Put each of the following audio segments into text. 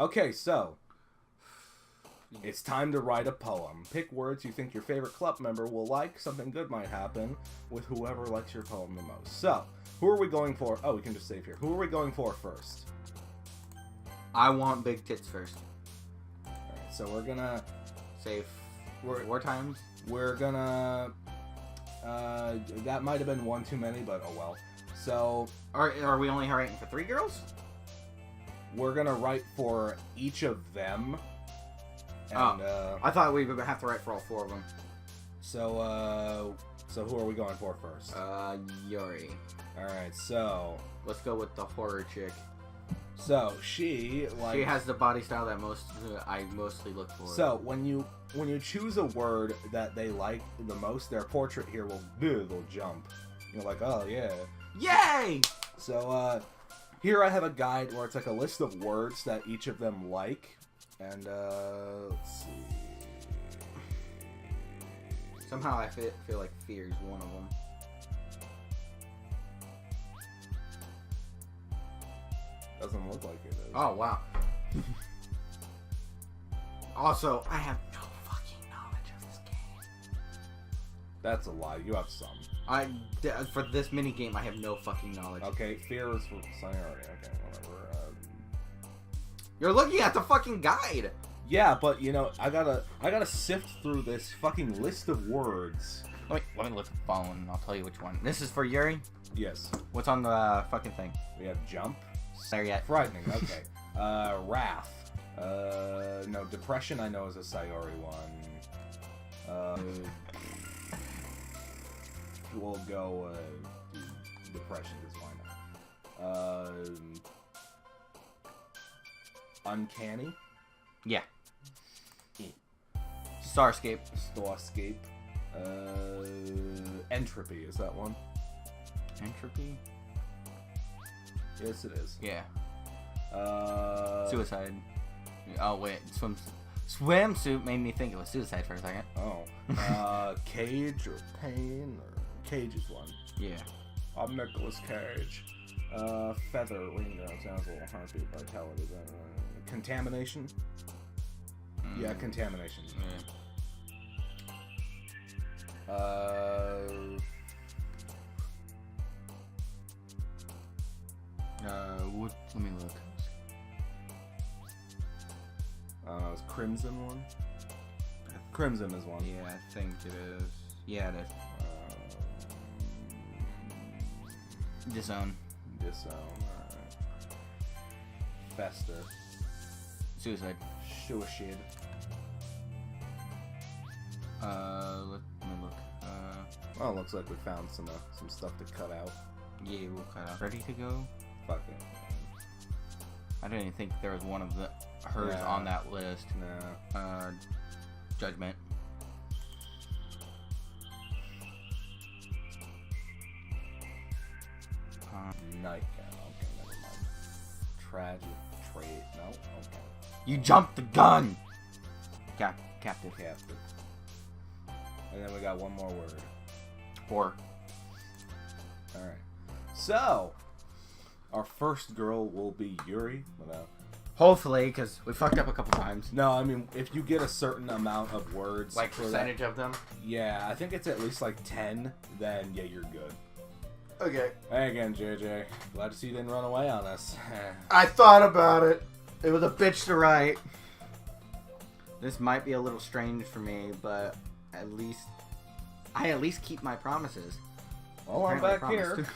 Okay, so it's time to write a poem. Pick words you think your favorite club member will like. Something good might happen with whoever likes your poem the most. So, who are we going for? Oh, we can just save here. Who are we going for first? I want big tits first. Alright, so we're gonna... Save 4 times? We're gonna... that might have been one too many, but oh well. So... Are we only writing for 3 girls? We're gonna write for each of them. And, I thought we would have to write for all 4 of them. So who are we going for first? Yuri. Alright, so... Let's go with the horror chick. So, she has the body style that I mostly look for. So, when you choose a word that they like the most, their portrait here they'll jump. You're like, oh, yeah. Yay! So, here I have a guide where it's like a list of words that each of them like. And, let's see. Somehow I feel like fear is one of them. Doesn't look like it is. Oh, wow. Also, I have no fucking knowledge of this game. That's a lie. You have some. For this mini game, I have no fucking knowledge. Okay, fear is for seniority. Okay, whatever. You're looking at the fucking guide. Yeah, but you know, I gotta sift through this fucking list of words. Let me look at the phone and I'll tell you which one. This is for Yuri? Yes. What's on the fucking thing? We have jump. There yet. Frightening, okay. Wrath. No, depression I know is a Sayori one. We'll go, depression is fine. Uncanny. Yeah. Starscape. Starscape. Entropy, is that one? Entropy? Yes, it is. Yeah. Suicide. Suicide. Oh, wait. Swimsuit made me think it was suicide for a second. Oh. Cage or pain or... Cage is one. Yeah. I'm Nicolas Cage. Feather, Ringo, sounds a little heartbeat, vitality. Contamination? Yeah, contamination. Yeah. Let me look. Is Crimson one? Crimson is one. Yeah, I think it is. Yeah, it is. Disown. Disown, alright. Fester. Suicide. Suicide. Let me look. Well, it looks like we found some stuff to cut out. Yeah, we'll cut out. Ready to go? Fuck it. I didn't even think there was one of hers on that list. No. Judgment. Nightgown. Okay, never mind. Tragic trait. No. Okay. You jumped the gun. Captive. Captive. And then we got one more word. Horror. All right. So, our first girl will be Yuri. Hopefully, because we fucked up a couple times. No, I mean, if you get a certain amount of words... Like percentage of them? Yeah, I think it's at least like 10, then yeah, you're good. Okay. Hey again, JJ. Glad to see you didn't run away on us. I thought about it. It was a bitch to write. This might be a little strange for me, but I at least keep my promises. Well, I'm back here.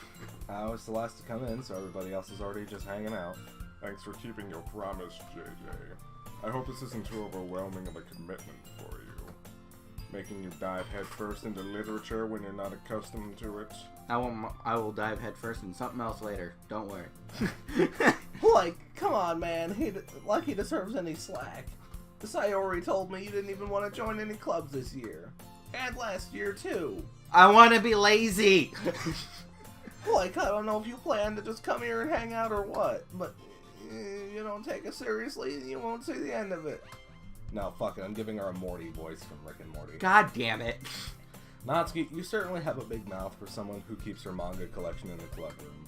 I was the last to come in, so everybody else is already just hanging out. Thanks for keeping your promise, JJ. I hope this isn't too overwhelming of a commitment for you. Making you dive headfirst into literature when you're not accustomed to it. I will dive headfirst into something else later. Don't worry. Like, come on, man. He deserves any slack. The Sayori told me you didn't even want to join any clubs this year. And last year, too. I want to be lazy. Like, I don't know if you plan to just come here and hang out or what, but you don't take us seriously and you won't see the end of it. No, fuck it. I'm giving her a Morty voice from Rick and Morty. God damn it. Natsuki, you certainly have a big mouth for someone who keeps her manga collection in the club room.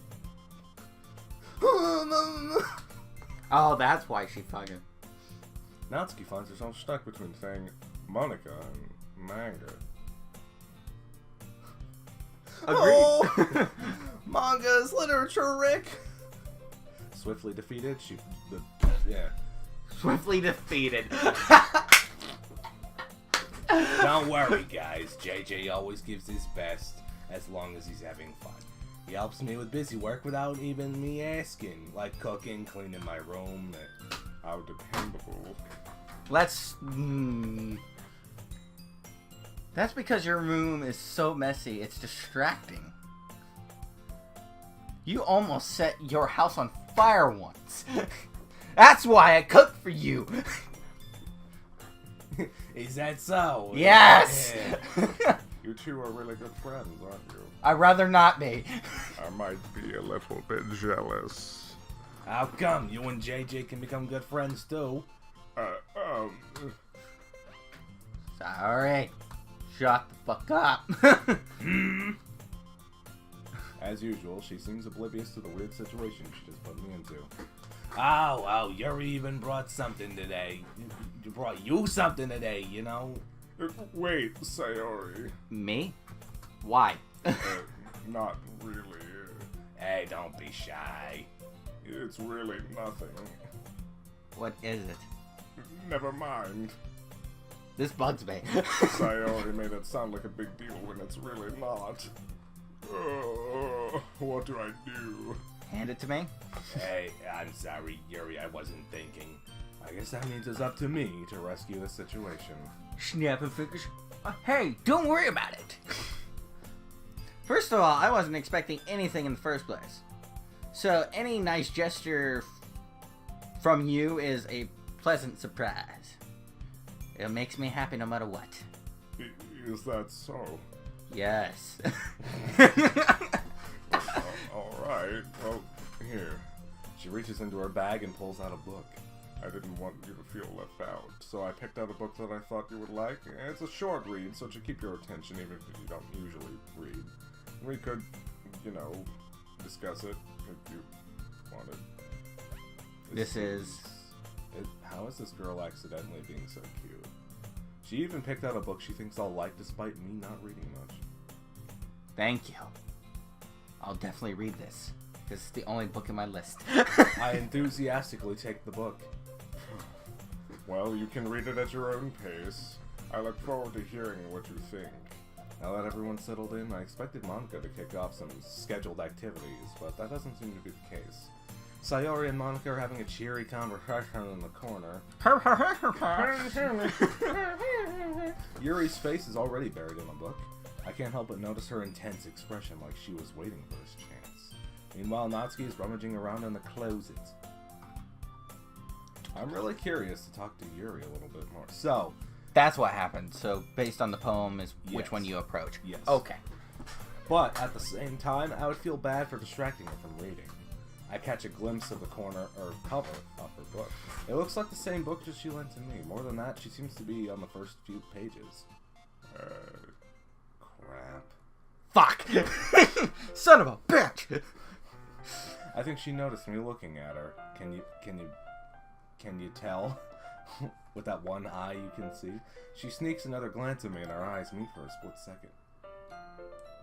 Oh, that's why she fucking... Natsuki finds herself stuck between saying Monica and manga. Agreed. Oh, manga is literature, Rick. Swiftly defeated, yeah. Swiftly defeated. Don't worry, guys. JJ always gives his best as long as he's having fun. He helps me with busy work without even me asking, like cooking, cleaning my room. How dependable. Let's... That's because your room is so messy, it's distracting. You almost set your house on fire once. That's why I cooked for you. Is that so? Yes! Yeah. You two are really good friends, aren't you? I'd rather not be. I might be a little bit jealous. How come? You and JJ can become good friends too. Sorry. Shut the fuck up. As usual, she seems oblivious to the weird situation she just put me into. Oh, Yuri even brought something today. You brought you something today, you know? Wait, Sayori. Me? Why? Not really. Hey, don't be shy. It's really nothing. What is it? Never mind. This bugs me. Sayori made it sound like a big deal when it's really not. What do I do? Hand it to me. Hey, I'm sorry, Yuri, I wasn't thinking. I guess that means it's up to me to rescue the situation. Snapping fingers. Hey, don't worry about it. First of all, I wasn't expecting anything in the first place. So any nice gesture from you is a pleasant surprise. It makes me happy no matter what. Is that so? Yes. Alright, well, here. She reaches into her bag and pulls out a book. I didn't want you to feel left out, so I picked out a book that I thought you would like. It's a short read, so it should keep your attention even if you don't usually read. We could, discuss it if you wanted. How is this girl accidentally being so cute? She even picked out a book she thinks I'll like despite me not reading much. Thank you. I'll definitely read this. This is the only book in my list. I enthusiastically take the book. Well, you can read it at your own pace. I look forward to hearing what you think. Now that everyone's settled in, I expected Monica to kick off some scheduled activities, but that doesn't seem to be the case. Sayori and Monica are having a cheery conversation in the corner. Yuri's face is already buried in the book. I can't help but notice her intense expression like she was waiting for his chance. Meanwhile, Natsuki is rummaging around in the closet. I'm really curious to talk to Yuri a little bit more. So, that's what happened. So, based on the poem is which Yes. one you approach. Yes. Okay. But at the same time, I would feel bad for distracting her from reading. I catch a glimpse of the corner or cover of her book. It looks like the same book that she lent to me. More than that, she seems to be on the first few pages. Crap. Fuck! Son of a bitch! I think she noticed me looking at her. Can you tell? With that one eye you can see? She sneaks another glance at me and our eyes meet for a split second.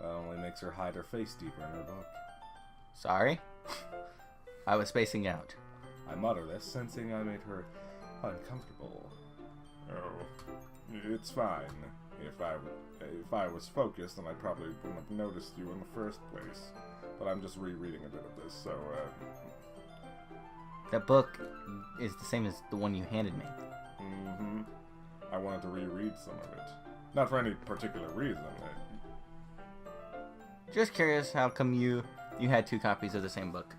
That only makes her hide her face deeper in her book. Sorry? I was spacing out. I mutter this, sensing I made her uncomfortable. Oh, it's fine. If I was focused, then I probably wouldn't have noticed you in the first place. But I'm just rereading a bit of this, so, That book is the same as the one you handed me. Mm-hmm. I wanted to reread some of it. Not for any particular reason. Just curious, how come you had 2 copies of the same book?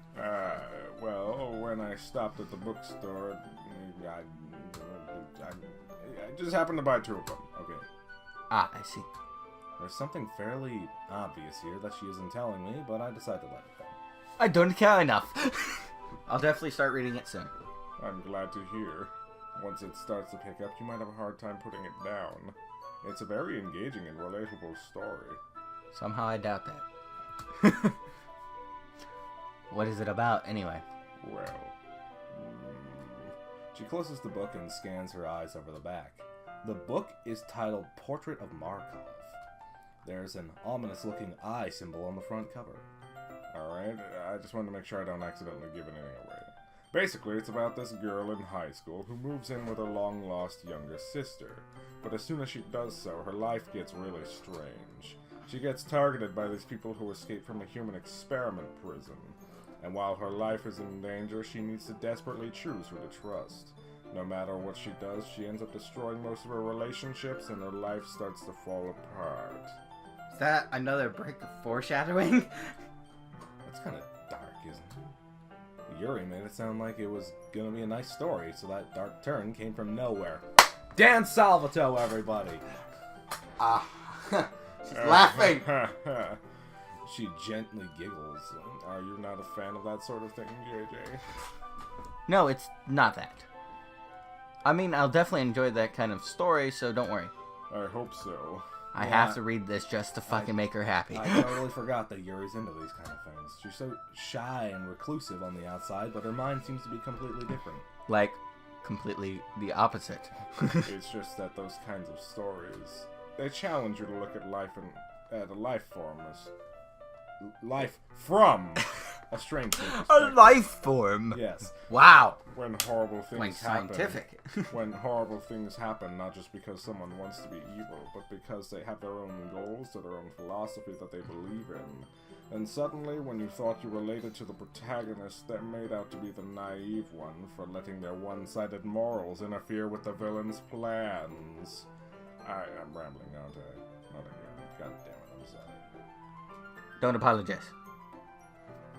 Well, when I stopped at the bookstore, I just happened to buy 2 of them. Okay. Ah, I see. There's something fairly obvious here that she isn't telling me, but I decided to let it go. I don't care enough. I'll definitely start reading it soon. I'm glad to hear. Once it starts to pick up, you might have a hard time putting it down. It's a very engaging and relatable story. Somehow I doubt that. What is it about, anyway? Well, She closes the book and scans her eyes over the back. The book is titled Portrait of Markov. There's an ominous-looking eye symbol on the front cover. Alright, I just wanted to make sure I don't accidentally give anything away. Basically, it's about this girl in high school who moves in with her long-lost younger sister. But as soon as she does so, her life gets really strange. She gets targeted by these people who escape from a human experiment prison. And while her life is in danger, she needs to desperately choose who to trust. No matter what she does, she ends up destroying most of her relationships, and her life starts to fall apart. Is that another break of foreshadowing? That's kind of dark, isn't it? Yuri made it sound like it was gonna be a nice story, so that dark turn came from nowhere. Dan Salvato, everybody! She's laughing! She gently giggles. Are you not a fan of that sort of thing, JJ? No, it's not that. I mean, I'll definitely enjoy that kind of story, so don't worry. I hope so. I have to read this just to fucking make her happy. I totally forgot that Yuri's into these kind of things. She's so shy and reclusive on the outside, but her mind seems to be completely different. Like, completely the opposite. It's just that those kinds of stories, they challenge you to look at life at a life form as life from a strange A life form. Yes. Wow. When horrible things Like happen. scientific. When horrible things happen, not just because someone wants to be evil, but because they have their own goals or their own philosophy that they believe in. And suddenly, when you thought you related to the protagonist, they're made out to be the naive one for letting their one-sided morals interfere with the villain's plans. I'm rambling, aren't I? Not again. God damn it, I'm sorry. Don't apologize.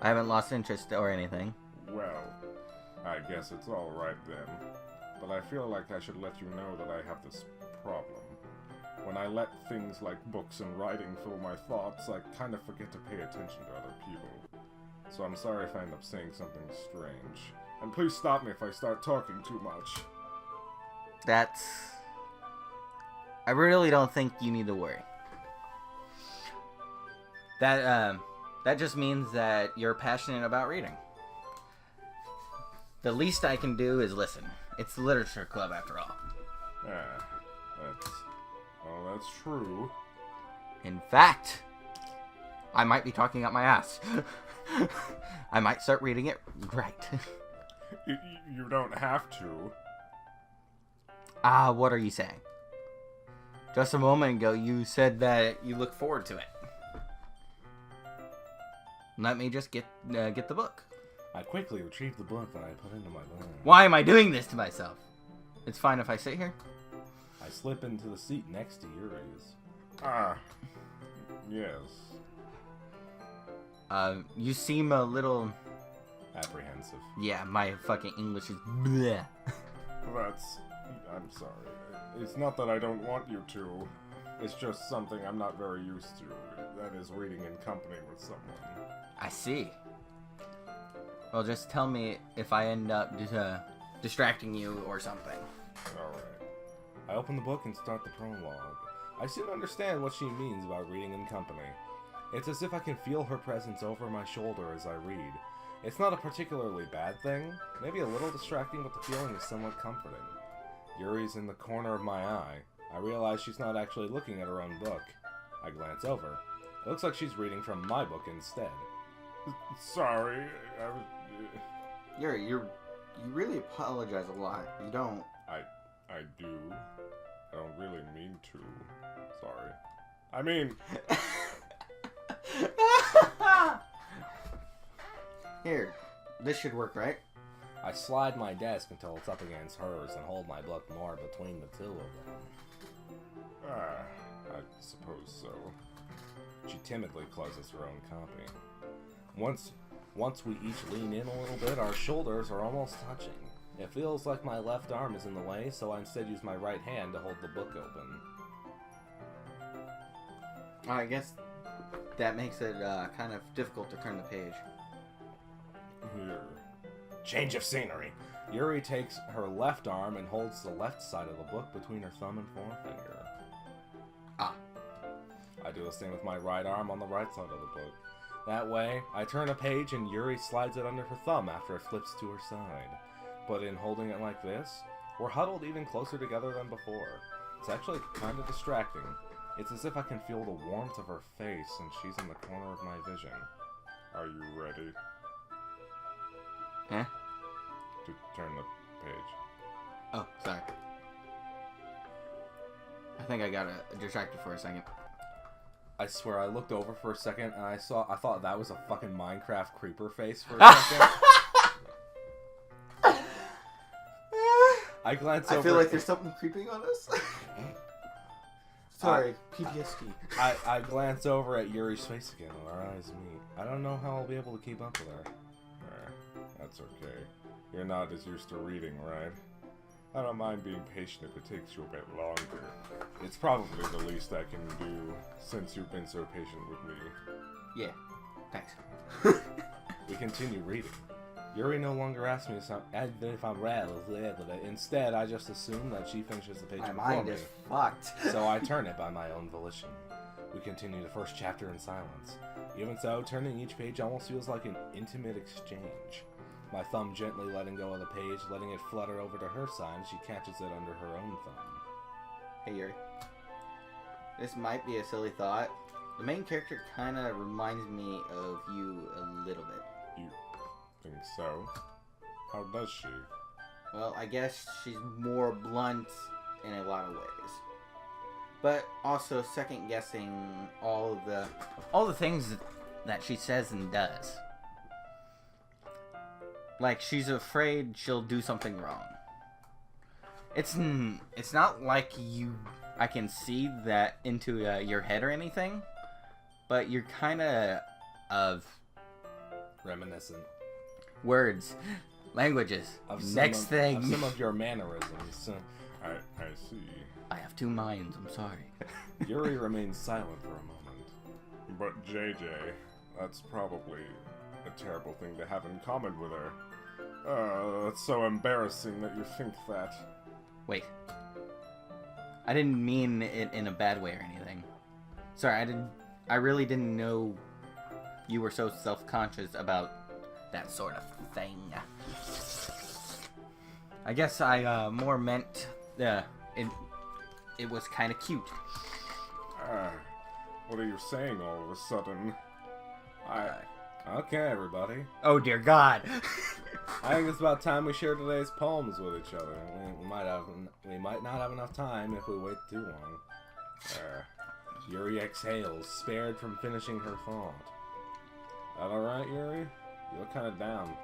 I haven't lost interest or anything. Well, I guess it's alright then. But I feel like I should let you know that I have this problem. When I let things like books and writing fill my thoughts, I kind of forget to pay attention to other people. So I'm sorry if I end up saying something strange. And please stop me if I start talking too much. I really don't think you need to worry. That just means that you're passionate about reading. The least I can do is listen. It's the literature club after all. That's true. In fact, I might be talking up my ass. I might start reading it right. You don't have to. What are you saying? Just a moment ago, you said that you look forward to it. Let me just get the book. I quickly retrieved the book that I put into my bag. Why am I doing this to myself? It's fine if I sit here. I slip into the seat next to Yuri's. Yes. You seem a little... Apprehensive. Yeah, my fucking English is bleh. I'm sorry. It's not that I don't want you to. It's just something I'm not very used to. That is reading in company with someone. I see. Well, just tell me if I end up distracting you or something. Alright. I open the book and start the prologue. I soon understand what she means about reading in company. It's as if I can feel her presence over my shoulder as I read. It's not a particularly bad thing, maybe a little distracting, but the feeling is somewhat comforting. Yuri's in the corner of my eye. I realize she's not actually looking at her own book. I glance over. It looks like she's reading from my book instead. Sorry, I was... Yuri, you really apologize a lot. You don't... I do. I don't really mean to. Sorry. I mean... Here, this should work, right? I slide my desk until it's up against hers and hold my book more between the two of them. I suppose so. She timidly closes her own copy. Once we each lean in a little bit, our shoulders are almost touching. It feels like my left arm is in the way, so I instead use my right hand to hold the book open. I guess that makes it kind of difficult to turn the page. Here. Change of scenery. Yuri takes her left arm and holds the left side of the book between her thumb and forefinger. I do the same with my right arm on the right side of the book. That way, I turn a page and Yuri slides it under her thumb after it flips to her side. but in holding it like this, we're huddled even closer together than before. It's actually kind of distracting. It's as if I can feel the warmth of her face and she's in the corner of my vision. Are you ready Huh? to turn the page? Oh, sorry. I think I got distracted for a second. I swear, I looked over for a second and I thought that was a fucking Minecraft creeper face for a second. I glanced over. I feel like there's something creeping on us. Sorry, PTSD. I glance over at Yuri's face again and our eyes meet. I don't know how I'll be able to keep up with her. That's okay. You're not as used to reading, right? I don't mind being patient if it takes you a bit longer. It's probably the least I can do since you've been so patient with me. Yeah, thanks. We continue reading. Yuri no longer asks me if I'm read. Instead, I just assume that she finishes the page My before mind me. is fucked. So I turn it by my own volition. We continue the first chapter in silence. Even so, turning each page almost feels like an intimate exchange. My thumb gently letting go of the page, letting it flutter over to her side, she catches it under her own thumb. Hey Yuri. This might be a silly thought. The main character kind of reminds me of you a little bit. You think so? How does she? Well, I guess she's more blunt in a lot of ways. But also second guessing all the things that she says and does. Like she's afraid she'll do something wrong. It's not like I can see that into your head or anything, but you're kind of Reminiscent. words, languages. Of Next thing. Of some of your mannerisms. I see. I have two minds. I'm sorry. Yuri remains silent for a moment. But JJ, that's probably a terrible thing to have in common with her. That's so embarrassing that you think that. Wait. I didn't mean it in a bad way or anything. Sorry, I really didn't know you were so self-conscious about that sort of thing. I guess I more meant it was kind of cute. What are you saying all of a sudden? Okay, everybody. Oh dear God. I think it's about time we share today's poems with each other. We might not have enough time if we wait too long. Yuri exhales, spared from finishing her thought. That alright, Yuri? You look kind of down.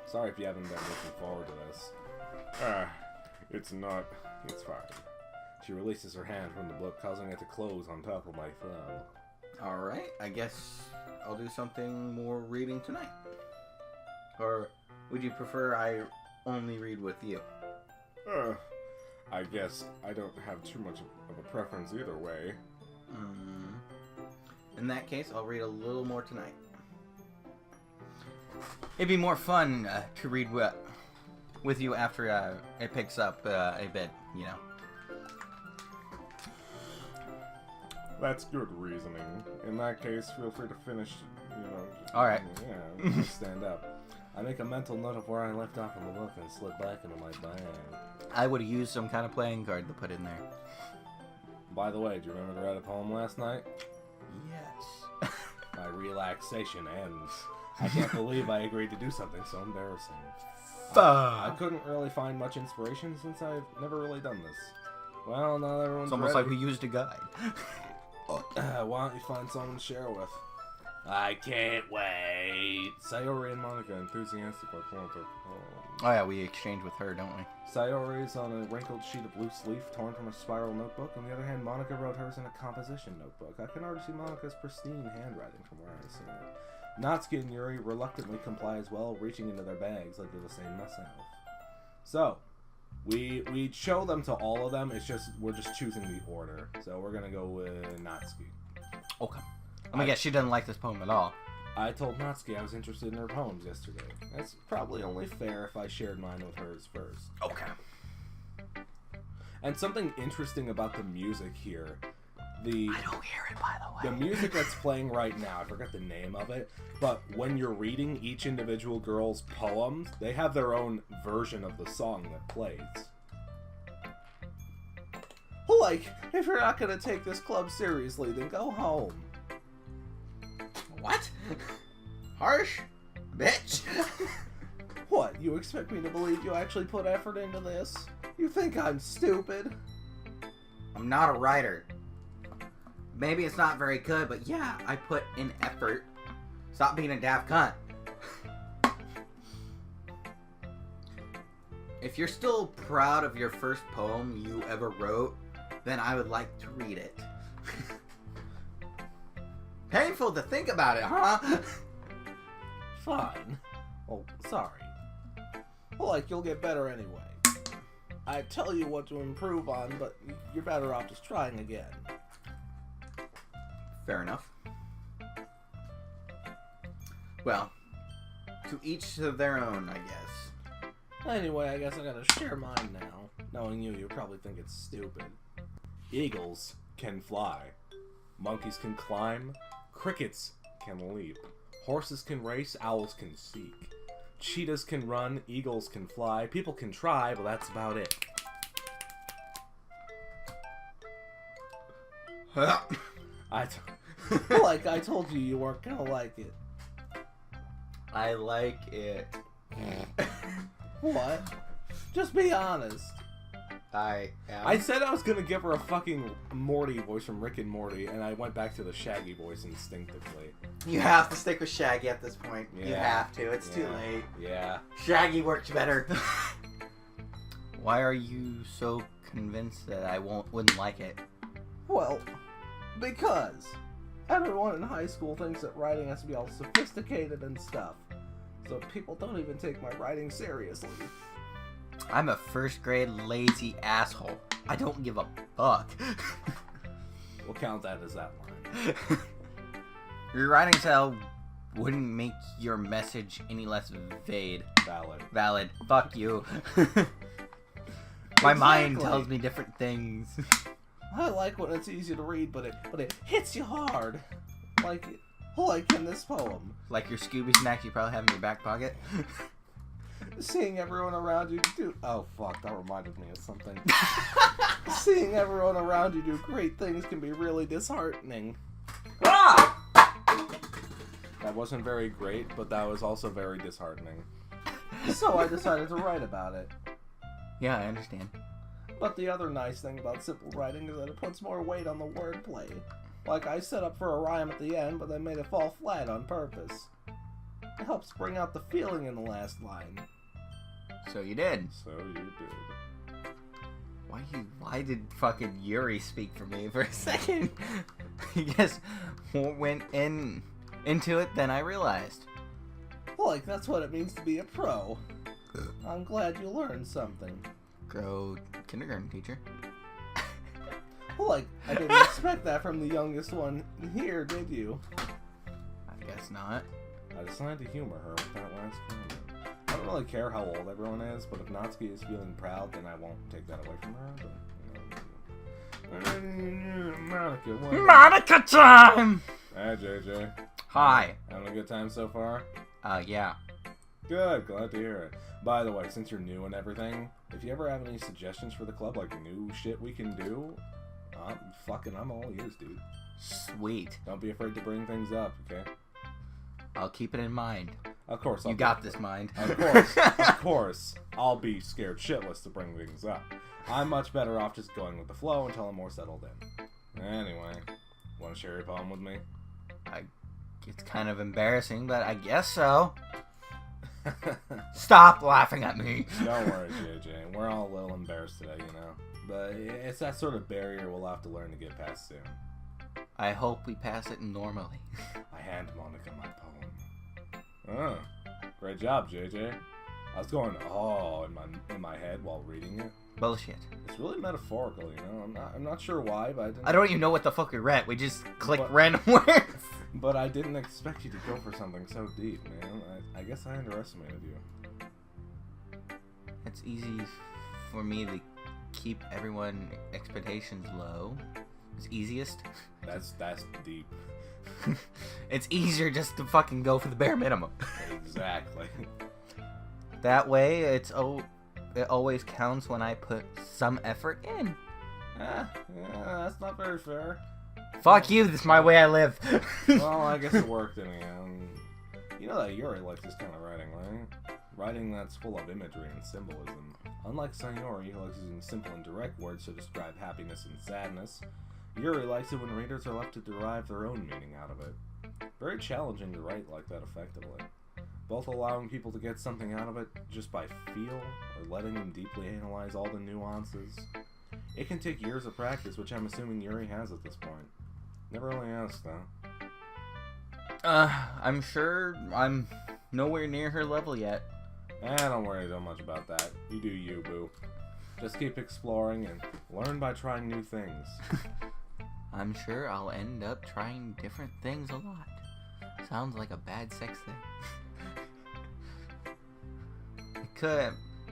Sorry if you haven't been looking forward to this. It's not. It's fine. She releases her hand from the book, causing it to close on top of my thumb. Alright, I guess I'll do something more reading tonight. Or would you prefer I only read with you? I guess I don't have too much of a preference either way. In that case, I'll read a little more tonight. It'd be more fun to read with you after it picks up a bit, you know. That's good reasoning. In that case, feel free to finish, Alright. Yeah, just stand up. I make a mental note of where I left off in the book and slip back into my bag. I would have used some kind of playing card to put in there. By the way, do you remember to write a poem last night? Yes. My relaxation ends. I can't believe I agreed to do something so embarrassing. I couldn't really find much inspiration since I've never really done this. Well, not everyone's It's almost ready. like we used a guide. Why don't you find someone to share with? I can't wait. Sayori and Monica enthusiastic like one of their poems. Oh yeah, we exchange with her, don't we? Sayori's on a wrinkled sheet of loose leaf torn from a spiral notebook. On the other hand, Monica wrote hers in a composition notebook. I can already see Monica's pristine handwriting from where I see it. Natsuki and Yuri reluctantly comply as well, reaching into their bags like they're the same myself. So, we show them to all of them. It's just we're just choosing the order. So we're gonna go with Natsuki. Okay. I guess she doesn't like this poem at all. I told Natsuki I was interested in her poems yesterday. That's probably only fair if I shared mine with hers first. Okay. And something interesting about the music here, the I don't hear it, by the the way. music that's playing right now, I forget the name of it, but when you're reading each individual girl's poems, they have their own version of the song that plays. Like, if you're not gonna take this club seriously, then go home. What? Harsh? Bitch? What, you expect me to believe you actually put effort into this? You think I'm stupid? I'm not a writer. Maybe it's not very good, but yeah, I put in effort. Stop being a daft cunt. If you're still proud of your first poem you ever wrote, then I would like to read it. Painful to think about it, huh? Fine. Oh, sorry. Like, you'll get better anyway. I tell you what to improve on, but you're better off just trying again. Fair enough. Well, to each of their own, I guess. Anyway, I guess I gotta share mine now. Knowing you probably think it's stupid. Eagles can fly. Monkeys can climb. Crickets can leap. Horses can race. Owls can seek. Cheetahs can run. Eagles can fly. People can try, but that's about it. I told you you weren't gonna like it. I like it. What? Just be honest. I am. I said I was gonna give her a fucking Morty voice from Rick and Morty, and I went back to the Shaggy voice instinctively. You have to stick with Shaggy at this point. Yeah. You have to. It's too late. Yeah. Shaggy works better. Why are you so convinced that I wouldn't like it? Well, because everyone in high school thinks that writing has to be all sophisticated and stuff. So people don't even take my writing seriously. I'm a first grade lazy asshole. I don't give a fuck. We'll count that as that line. Your writing style wouldn't make your message any less valid. Fuck you. My mind tells me different things. I like when it's easy to read, but it hits you hard. Like in this poem. Like your Scooby snacks you probably have in your back pocket. Seeing everyone around you do... Oh, fuck, that reminded me of something. Seeing everyone around you do great things can be really disheartening. Ah! That wasn't very great, but that was also very disheartening. So I decided to write about it. Yeah, I understand. But the other nice thing about simple writing is that it puts more weight on the wordplay. Like, I set up for a rhyme at the end, but then made it fall flat on purpose. It helps bring out the feeling in the last line. So you did. So you did. Why did fucking Yuri speak for me for a second? I guess went into it, then I realized. Like, that's what it means to be a pro. I'm glad you learned something. Go kindergarten teacher. Like, I didn't expect that from the youngest one here, did you? I guess not. I decided to humor her with that last comment. I don't really care how old everyone is, but if Natsuki is feeling proud, then I won't take that away from her. But, Monica, what? Monica time! Hey, JJ. Hi. Having a good time so far? Yeah. Good, glad to hear it. By the way, since you're new and everything, if you ever have any suggestions for the club, like new shit we can do, I'm all ears, dude. Sweet. Don't be afraid to bring things up, okay? I'll keep it in mind. Of course. You got this, mind. Of course. I'll be scared shitless to bring things up. I'm much better off just going with the flow until I'm more settled in. Anyway, want to share your poem with me? It's kind of embarrassing, but I guess so. Stop laughing at me. Don't worry, JJ. We're all a little embarrassed today, you know. But it's that sort of barrier we'll have to learn to get past soon. I hope we pass it normally. I hand Monica my poem. Oh, great job, JJ. I was going in my head while reading it. Bullshit. It's really metaphorical, you know. I'm not sure why, but I don't even know what the fuck we read. We just clicked random words. But I didn't expect you to go for something so deep, man. I guess I underestimated you. It's easy for me to keep everyone expectations low. It's easiest. That's deep. It's easier just to fucking go for the bare minimum. Exactly. That way, it always counts when I put some effort in. Yeah, that's not very fair. Fuck you, this is my way I live. Well, I guess it worked in the end. You know that Yuri likes this kind of writing, right? Writing that's full of imagery and symbolism. Unlike Sayori, who likes using simple and direct words to describe happiness and sadness, Yuri likes it when readers are left to derive their own meaning out of it. Very challenging to write like that effectively. Both allowing people to get something out of it just by feel, or letting them deeply analyze all the nuances. It can take years of practice, which I'm assuming Yuri has at this point. Never really asked, though. I'm sure I'm nowhere near her level yet. Don't worry so much about that. You do you, boo. Just keep exploring and learn by trying new things. I'm sure I'll end up trying different things a lot. Sounds like a bad sex thing.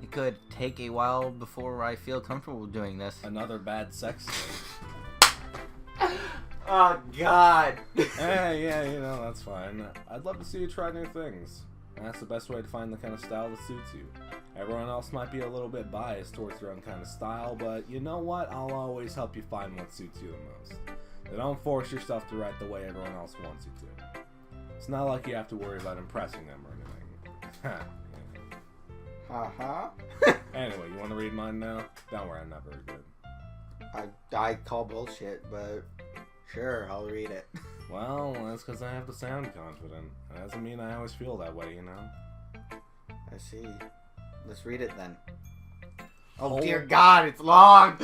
It could take a while before I feel comfortable doing this. Another bad sex thing. Oh, God. Yeah, that's fine. I'd love to see you try new things. That's the best way to find the kind of style that suits you. Everyone else might be a little bit biased towards their own kind of style, but you know what? I'll always help you find what suits you the most. So don't force yourself to write the way everyone else wants you to. It's not like you have to worry about impressing them or anything. Anyway, you want to read mine now? Don't worry, I'm not very good. I call bullshit, but sure, I'll read it. Well, that's because I have to sound confident. That doesn't mean I always feel that way, you know? I see. Let's read it then. Oh dear God, it's long!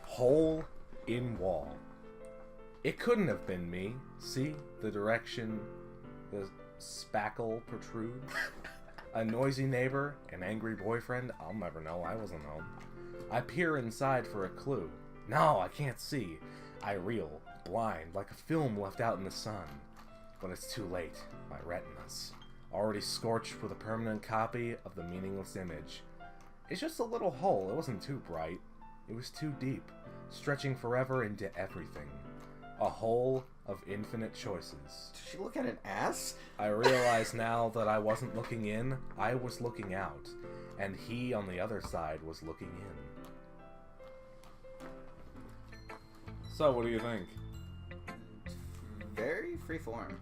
Hole in wall. It couldn't have been me. See the direction the spackle protrudes? A noisy neighbor, an angry boyfriend, I'll never know, I wasn't home. I peer inside for a clue. No, I can't see. I reel, blind, like a film left out in the sun. But it's too late. My retinas, already scorched with a permanent copy of the meaningless image. It's just a little hole, it wasn't too bright. It was too deep, stretching forever into everything. A hole of infinite choices. Did she look at an ass? I realize now that I wasn't looking in, I was looking out. And he on the other side was looking in. So, what do you think? Very freeform.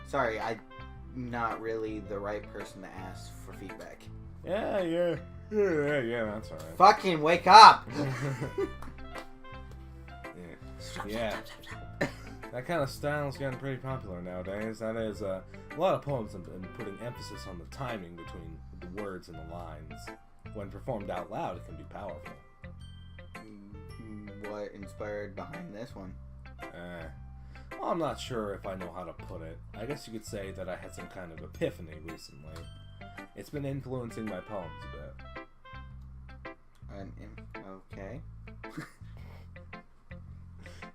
Sorry, I'm not really the right person to ask for feedback. Yeah, that's alright. Fucking wake up! Yeah. That kind of style is getting pretty popular nowadays. That is, a lot of poems have been putting emphasis on the timing between the words and the lines. When performed out loud, it can be powerful. What inspired behind this one? Well, I'm not sure if I know how to put it. I guess you could say that I had some kind of epiphany recently. It's been influencing my poems a bit. Okay.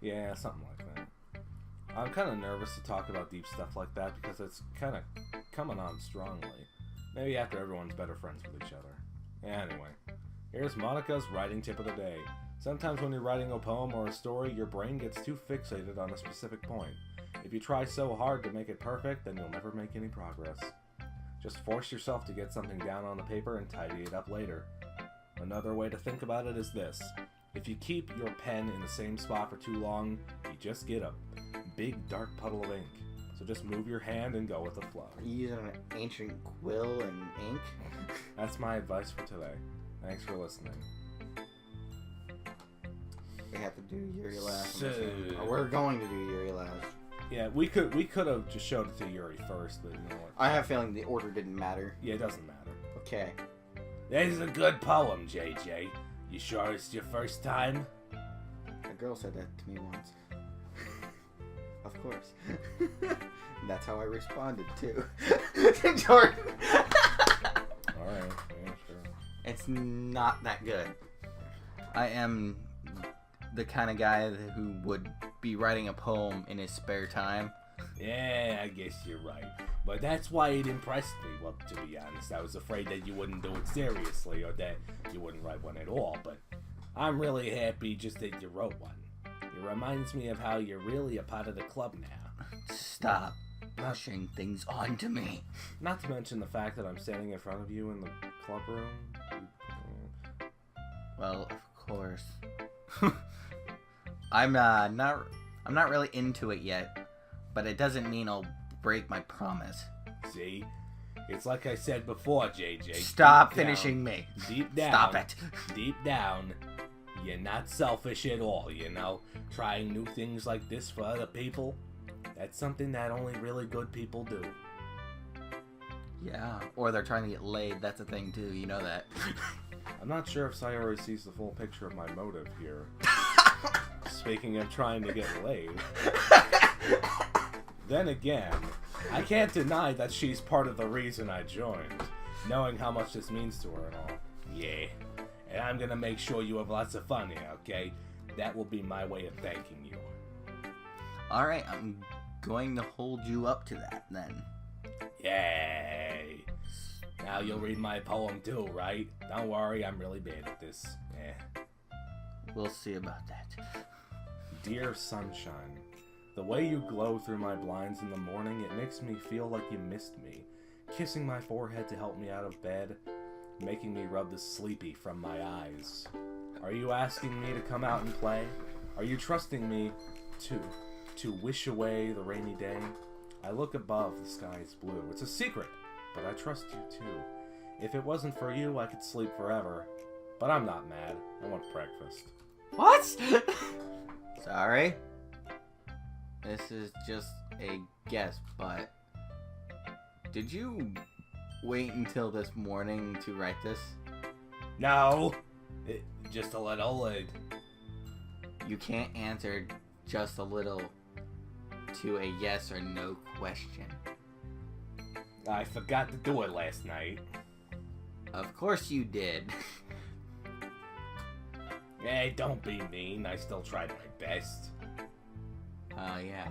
Yeah, something like that. I'm kind of nervous to talk about deep stuff like that because it's kind of coming on strongly. Maybe after everyone's better friends with each other. Anyway, here's Monica's writing tip of the day. Sometimes when you're writing a poem or a story, your brain gets too fixated on a specific point. If you try so hard to make it perfect, then you'll never make any progress. Just force yourself to get something down on the paper and tidy it up later. Another way to think about it is this. If you keep your pen in the same spot for too long, you just get a big dark puddle of ink. So just move your hand and go with the flow. Are you using an ancient quill and ink? That's my advice for today. Thanks for listening. We have to do Yuri last. Or we're going to do Yuri last. Yeah, we could have just showed it to Yuri first, but you know what? I have a feeling the order didn't matter. Yeah, it doesn't matter. Okay. This is a good poem, JJ. You sure it's your first time? A girl said that to me once. Of course. That's how I responded too. Jordan. Alright, yeah, sure. It's not that good. I am the kind of guy who would be writing a poem in his spare time. Yeah, I guess you're right. But that's why it impressed me. Well, to be honest, I was afraid that you wouldn't do it seriously or that you wouldn't write one at all. But I'm really happy just that you wrote one. It reminds me of how you're really a part of the club now. Stop pushing things onto me. Not to mention the fact that I'm standing in front of you in the club room. Well, of course. I'm not really into it yet, but it doesn't mean I'll break my promise. See? It's like I said before, JJ. Stop finishing me. Deep down. Stop it. Deep down, you're not selfish at all, you know? Trying new things like this for other people, that's something that only really good people do. Yeah, or they're trying to get laid. That's a thing too, you know that. I'm not sure if Sayori sees the full picture of my motive here. Speaking of trying to get laid. Then again, I can't deny that she's part of the reason I joined, knowing how much this means to her and all. Yeah, and I'm gonna make sure you have lots of fun here, okay? That will be my way of thanking you. Alright, I'm going to hold you up to that then. Yay! Now you'll read my poem too, right? Don't worry, I'm really bad at this. We'll see about that. Dear sunshine, the way you glow through my blinds in the morning, it makes me feel like you missed me. Kissing my forehead to help me out of bed, making me rub the sleepy from my eyes. Are you asking me to come out and play? Are you trusting me to wish away the rainy day? I look above, the sky is blue. It's a secret, but I trust you too. If it wasn't for you, I could sleep forever. But I'm not mad. I want breakfast. What? Sorry. This is just a guess, but did you wait until this morning to write this? No! Just a little. You can't answer just a little to a yes or no question. I forgot to do it last night. Of course you did. Hey, don't be mean. I still tried my best. Yeah.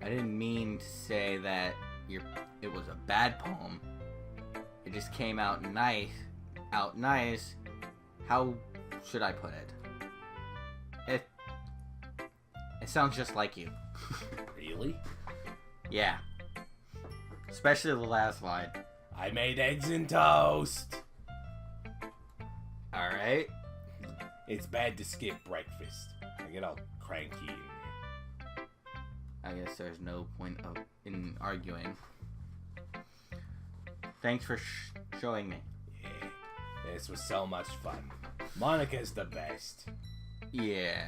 I didn't mean to say that it was a bad poem. It just came out nice. How should I put it? It sounds just like you. Really? Yeah. Especially the last line. I made eggs and toast. Alright. It's bad to skip breakfast. I get all cranky. I guess there's no point in arguing. Thanks for showing me. Yeah, this was so much fun. Monica's the best. Yeah.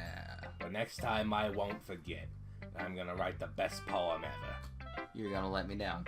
But next time I won't forget. I'm gonna write the best poem ever. You're gonna let me down.